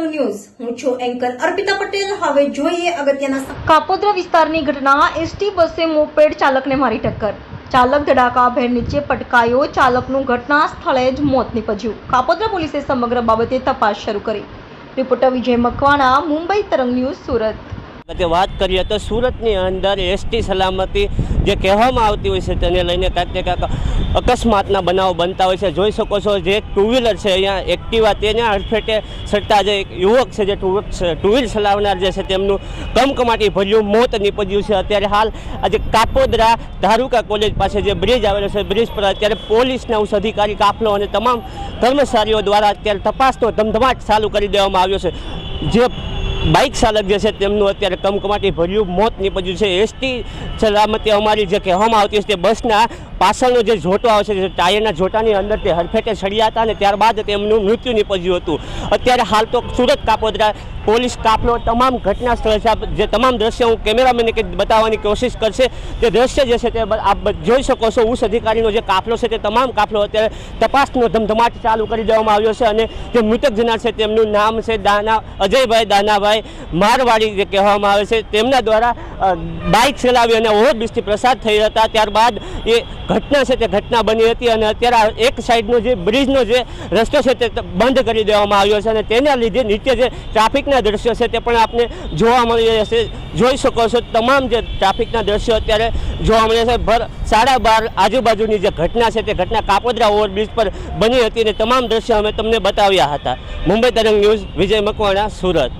તરંગ ન્યૂઝ હું છું એન્કર અર્પિતા પટેલ। હવે જોઈએ અગત્યના કાપોદ્રા વિસ્તારની ઘટના। એસટી બસે મોપેડ ચાલકને મારી ટક્કર। ચાલક ધડાકાભેર નીચે પટકાયો। ચાલકનું ઘટના સ્થળે જ મોત નીપજ્યું। કાપોદ્રા પોલીસે સમગ્ર બાબતે તપાસ શરૂ કરી। રિપોર્ટર વિજય મકવાણા, મુંબઈ તરંગ ન્યૂઝ, સુરત। વાત કરીએ તો સુરતની અંદર એસટી સલામતી જે કહેવામાં આવતી હોય છે તેને લઈને કાંઈક ને કાંઈક અકસ્માતના બનાવો બનતા હોય છે। જોઈ શકો છો જે ટુ વ્હીલર છે અહીંયા એક્ટિવા તેને અડફેટે સડતા જે એક યુવક છે જે ટુ વ્હીલ ચલાવનાર જે છે તેમનું કમકમાટી ભર્યું મોત નીપજ્યું છે। અત્યારે હાલ આજે કાપોદ્રા ધારુકા કોલેજ પાસે જે બ્રિજ આવેલો છે બ્રિજ પર અત્યારે પોલીસના ઉચ્ચ અધિકારી કાફલો અને તમામ કર્મચારીઓ દ્વારા અત્યારે તપાસનો ધમધમાટ ચાલુ કરી દેવામાં આવ્યો છે। જે બાઇક ચાલક જે છે તેમનું અત્યારે કમકમાટી ભર્યું મોત નીપજ્યું છે। એસટી સલામતી અમારી જે કહેવામાં આવતી છે તે બસના પાછળનો જે જોટો આવે છે જે ટાયરના જોટાની અંદર તે હરફેટે સળિયા હતા અને ત્યારબાદ તેમનું મૃત્યુ નીપજ્યું હતું। અત્યારે હાલ તો સુરત કાપોદ્રા પોલીસ કાફલો તમામ ઘટના સ્થળે છે। જે તમામ દ્રશ્ય હું કેમેરામેનને બતાવવાની કોશિશ કરશે। તે દ્રશ્ય જે છે તે આપ જોઈ શકો છો। ઉચ્ચ અધિકારીનો જે કાફલો છે તે તમામ કાફલો અત્યારે તપાસનો ધમધમાટ ચાલુ કરી દેવામાં આવ્યો છે। અને જે મૃતક જનાર છે તેમનું નામ છે અજયભાઈ દાનાભાઈ મારવાડી જે કહેવામાં આવે છે। તેમના દ્વારા બાઇક ચલાવી અને ઓવરબ્રિજથી પ્રસાર થઈ હતા ત્યારબાદ એ ઘટના છે તે ઘટના બની હતી અને અત્યારે એક સાઈડનો જે બ્રિજનો જે રસ્તો છે તે બંધ કરી દેવામાં આવ્યો છે અને તેના લીધે નીચે જે ટ્રાફિકના દ્રશ્યો છે તે પણ આપને જોવા મળી રહ્યા છે। જોઈ શકો છો તમામ જે ટ્રાફિકના દ્રશ્યો અત્યારે જોવા મળે છે। 12:30 આજુબાજુની જે ઘટના છે તે ઘટના કાપોદ્રા ઓવરબ્રિજ પર બની હતી અને તમામ દ્રશ્યો અમે તમને બતાવ્યા હતા। મુંબઈ તરંગ ન્યૂઝ, વિજય મકવાણા, સુરત।